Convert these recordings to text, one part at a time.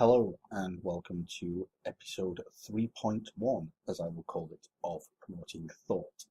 Hello and welcome to episode 3.1, as I will call it, of Promoting Thought.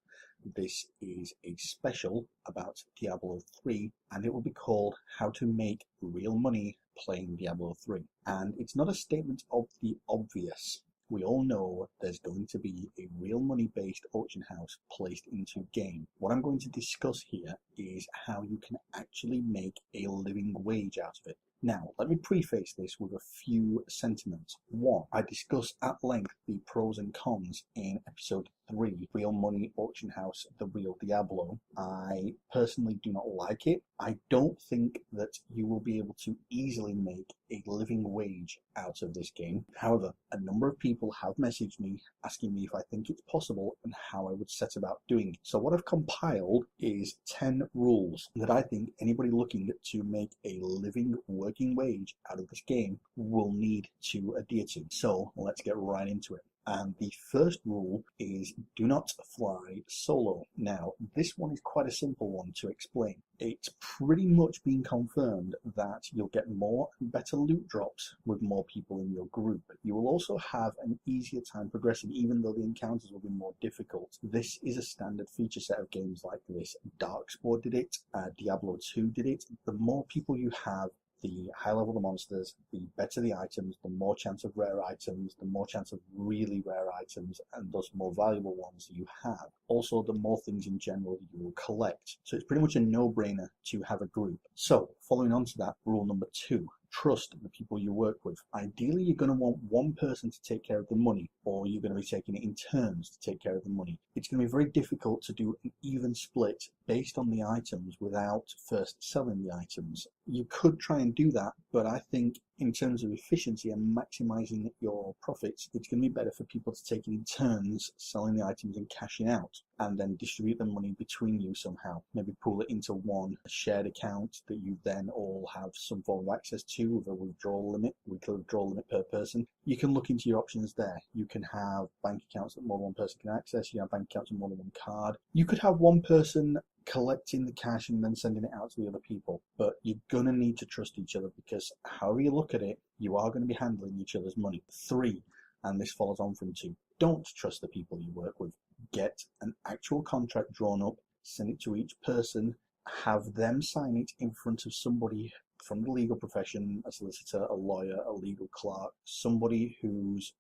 This is a special about Diablo 3 and it will be called How to Make Real Money Playing Diablo 3. And it's not a statement of the obvious. We all know there's going to be a real money-based auction house placed into game. What I'm going to discuss here is how you can actually make a living wage out of it. Now, let me preface this with a few sentiments. One, I discuss at length the pros and cons in episode 3, Real Money Auction House, The Real Diablo. I personally do not like it. I don't think that you will be able to easily make a living wage out of this game. However, a number of people have messaged me asking me if I think it's possible and how I would set about doing it. So what I've compiled is 10 rules that I think anybody looking to make a living working wage out of this game will need to adhere to. So let's get right into it. And the first rule is do not fly solo. Now, this one is quite a simple one to explain. It's pretty much been confirmed that you'll get more and better loot drops with more people in your group. You will also have an easier time progressing, even though the encounters will be more difficult. This is a standard feature set of games like this. Darkspawn did it, Diablo 2 did it. The more people you have, the higher level the monsters, the better the items, the more chance of rare items, the more chance of really rare items, and thus more valuable ones you have. Also, the more things in general you will collect. So it's pretty much a no-brainer to have a group. So, following on to that, rule number 2. Trust the people you work with. Ideally, you're going to want one person to take care of the money, or you're going to be taking it in turns to take care of the money. It's going to be very difficult to do an even split based on the items without first selling the items. You could try and do that, but I think in terms of efficiency and maximizing your profits, it's going to be better for people to take it in turns, selling the items and cashing out, and then distribute the money between you somehow. Maybe pool it into one shared account that you then all have some form of access to with a withdrawal limit, weekly withdrawal limit per person. You can look into your options there. You can have bank accounts that more than one person can access. You can have bank accounts with more than one card. You could have one person collecting the cash and then sending it out to the other people, but you're going to need to trust each other because however you look at it, you are going to be handling each other's money. 3, and this follows on from 2, don't trust the people you work with. Get an actual contract drawn up, send it to each person, have them sign it in front of somebody from the legal profession, a solicitor, a lawyer, a legal clerk, somebody whose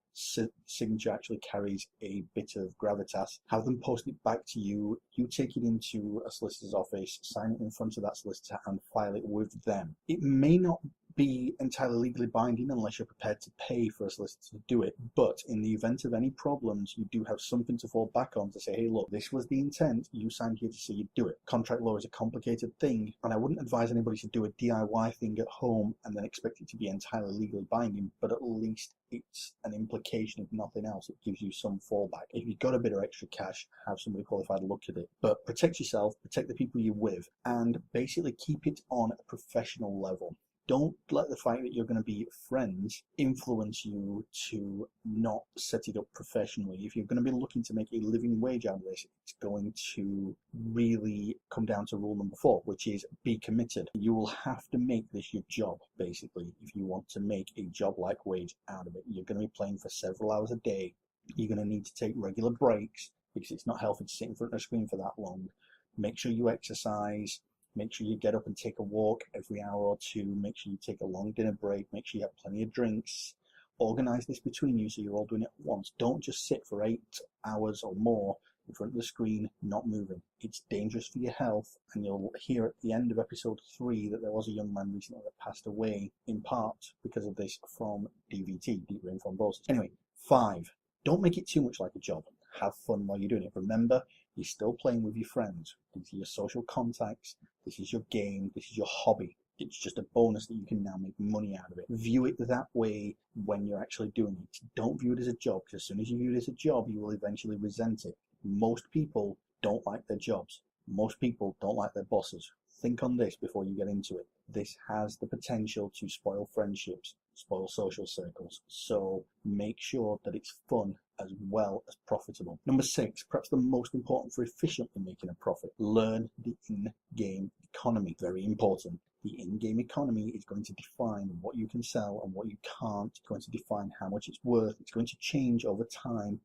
signature actually carries a bit of gravitas. Have them post it back to you. You take it into a solicitor's office, sign it in front of that solicitor and file it with them. It may not be entirely legally binding unless you're prepared to pay for a solicitor to do it, but in the event of any problems you do have something to fall back on to say, hey look, this was the intent, you signed here to see you do it. Contract law is a complicated thing and I wouldn't advise anybody to do a DIY thing at home and then expect it to be entirely legally binding, but at least it's an implication of nothing else. It gives you some fallback. If you've got a bit of extra cash, have somebody qualified look at it. But protect yourself, protect the people you're with, and basically keep it on a professional level. Don't let the fact that you're going to be friends influence you to not set it up professionally. If you're going to be looking to make a living wage out of this, it's going to really come down to rule number 4, which is be committed. You will have to make this your job, basically, if you want to make a job-like wage out of it. You're going to be playing for several hours a day. You're going to need to take regular breaks because it's not healthy to sit in front of a screen for that long. Make sure you exercise. Make sure you get up and take a walk every hour or 2. Make sure you take a long dinner break. Make sure you have plenty of drinks. Organize this between you so you're all doing it at once. Don't just sit for 8 hours or more in front of the screen, not moving. It's dangerous for your health, and you'll hear at the end of episode 3 that there was a young man recently that passed away in part because of this from DVT, deep brain thrombosis. Anyway, 5, don't make it too much like a job. Have fun while you're doing it. Remember, you're still playing with your friends. These are your social contacts. This is your game. This is your hobby. It's just a bonus that you can now make money out of it. View it that way when you're actually doing it. Don't view it as a job, because as soon as you view it as a job, you will eventually resent it. Most people don't like their jobs. Most people don't like their bosses. Think on this before you get into it. This has the potential to spoil friendships, spoil social circles. So make sure that it's fun as well as profitable. Number 6, perhaps the most important for efficiently making a profit, learn the in-game economy. Very important. The in-game economy is going to define what you can sell and what you can't. It's going to define how much it's worth. It's going to change over time.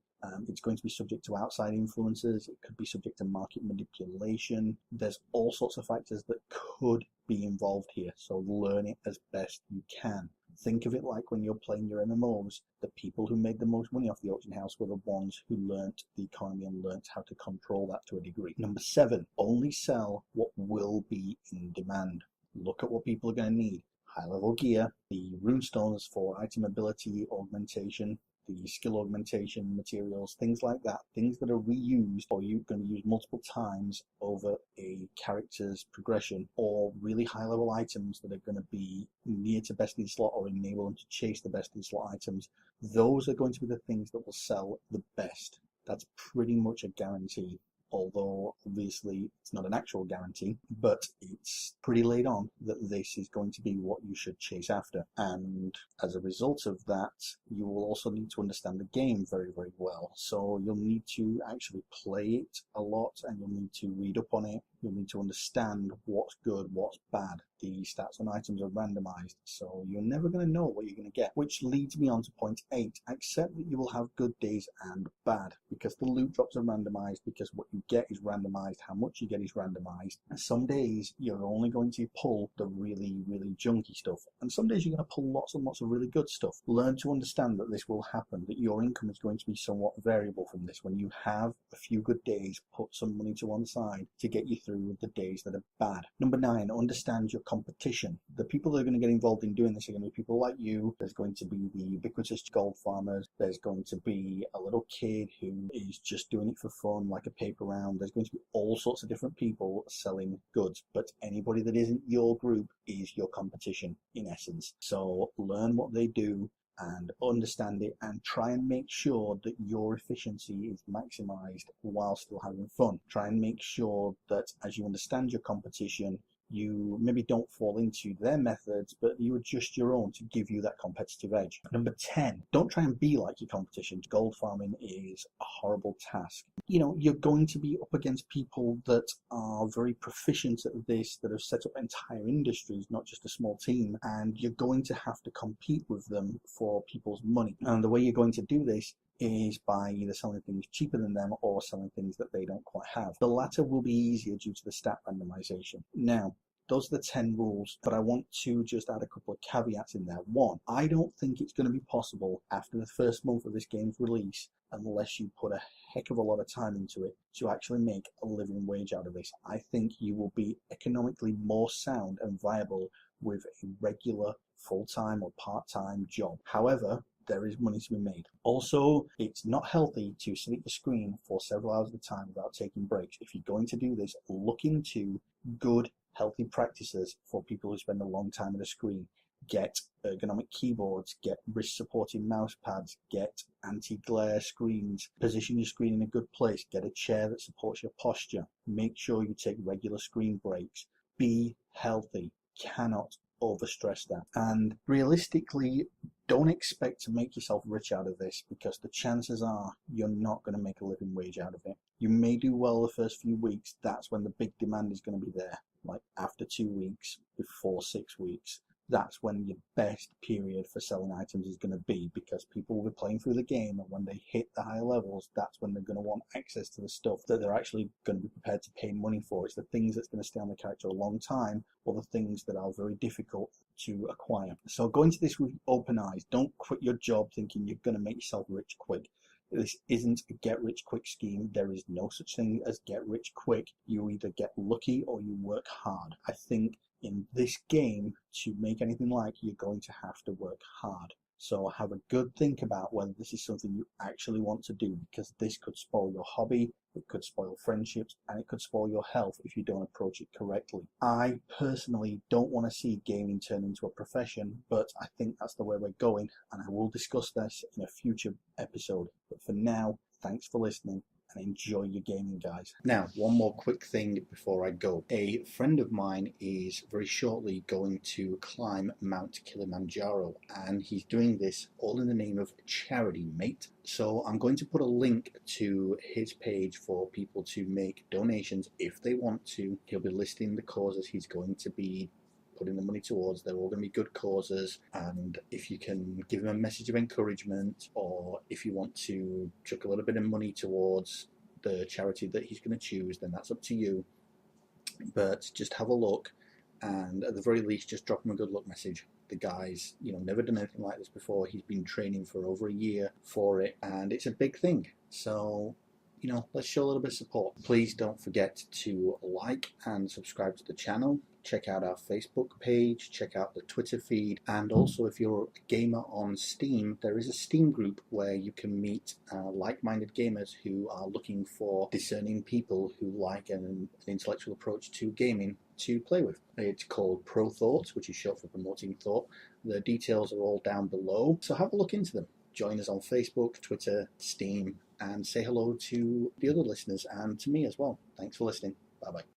It's going to be subject to outside influences. It could be subject to market manipulation. There's all sorts of factors that could be involved here. So learn it as best you can. Think of it like when you're playing your MMOs, the people who made the most money off the auction house were the ones who learnt the economy and learnt how to control that to a degree. Number 7, only sell what will be in demand. Look at what people are going to need. High-level gear, the runestones for item ability augmentation, the skill augmentation materials, things like that, things that are reused or you're going to use multiple times over a character's progression, or really high-level items that are going to be near to best in slot or enable them to chase the best in slot items. Those are going to be the things that will sell the best. That's pretty much a guarantee. Although obviously it's not an actual guarantee, but it's pretty laid on that this is going to be what you should chase after. And as a result of that, you will also need to understand the game very, very well. So you'll need to actually play it a lot, and you'll need to read up on it. You'll need to understand what's good, what's bad. The stats on items are randomized, so you're never going to know what you're going to get. Which leads me on to point 8. Accept that you will have good days and bad, because the loot drops are randomized, because what you get is randomized, how much you get is randomized. And some days you're only going to pull the really, really junky stuff, and some days you're going to pull lots and lots of really good stuff. Learn to understand that this will happen, that your income is going to be somewhat variable from this. When you have a few good days, put some money to one side to get you through the days that are bad. Number 9, understand your competition. The people that are going to get involved in doing this are going to be people like you. There's going to be the ubiquitous gold farmers. There's going to be a little kid who is just doing it for fun, like a paper round. There's going to be all sorts of different people selling goods, but anybody that isn't your group is your competition in essence. So learn what they do and understand it, and try and make sure that your efficiency is maximized while still having fun. Try and make sure that as you understand your competition, you maybe don't fall into their methods, but you adjust your own to give you that competitive edge. Number 10, don't try and be like your competition. Gold farming is a horrible task. You know, you're going to be up against people that are very proficient at this, that have set up entire industries, not just a small team, and you're going to have to compete with them for people's money. And the way you're going to do this is by either selling things cheaper than them or selling things that they don't quite have. The latter will be easier due to the stat randomization. Now, those are the 10 rules, but I want to just add a couple of caveats in there. 1, I don't think it's going to be possible after the first month of this game's release, unless you put a heck of a lot of time into it, to actually make a living wage out of this. I think you will be economically more sound and viable with a regular full-time or part-time job. However, there is money to be made. Also, it's not healthy to sit at the screen for several hours at a time without taking breaks. If you're going to do this, look into good, healthy practices for people who spend a long time at a screen. Get ergonomic keyboards, get wrist-supporting mouse pads, get anti-glare screens, position your screen in a good place, get a chair that supports your posture. Make sure you take regular screen breaks. Be healthy. Cannot overstress that. And realistically, don't expect to make yourself rich out of this, because the chances are you're not going to make a living wage out of it. You may do well the first few weeks. That's when the big demand is going to be there, like after 2 weeks, before 6 weeks. That's when your best period for selling items is going to be, because people will be playing through the game, and when they hit the higher levels, that's when they're going to want access to the stuff that they're actually going to be prepared to pay money for. It's the things that's going to stay on the character a long time, or the things that are very difficult to acquire. So go into this with open eyes. Don't quit your job thinking you're going to make yourself rich quick. This isn't a get-rich-quick scheme. There is no such thing as get-rich-quick. You either get lucky or you work hard. I think in this game, to make anything like, you're going to have to work hard. So have a good think about whether this is something you actually want to do, because this could spoil your hobby, it could spoil friendships, and it could spoil your health if you don't approach it correctly. I personally don't want to see gaming turn into a profession, but I think that's the way we're going, and I will discuss this in a future episode. But for now, thanks for listening, and enjoy your gaming, guys. Now, one more quick thing before I go. A friend of mine is very shortly going to climb Mount Kilimanjaro, and he's doing this all in the name of charity, mate. So I'm going to put a link to his page for people to make donations if they want to. He'll be listing the causes he's going to be putting the money towards. They're all going to be good causes, and if you can give him a message of encouragement, or if you want to chuck a little bit of money towards the charity that he's going to choose, then that's up to you. But just have a look, and at the very least just drop him a good luck message. The guy's, never done anything like this before. He's been training for over a year for it, and it's a big thing. So let's show a little bit of support. Please don't forget to like and subscribe to the channel. Check out our Facebook page, check out the Twitter feed, and also if you're a gamer on Steam, there is a Steam group where you can meet like-minded gamers who are looking for discerning people who like an intellectual approach to gaming to play with. It's called Pro Thoughts, which is short for Promoting Thought. The details are all down below, so have a look into them. Join us on Facebook, Twitter, Steam, and say hello to the other listeners and to me as well. Thanks for listening. Bye-bye.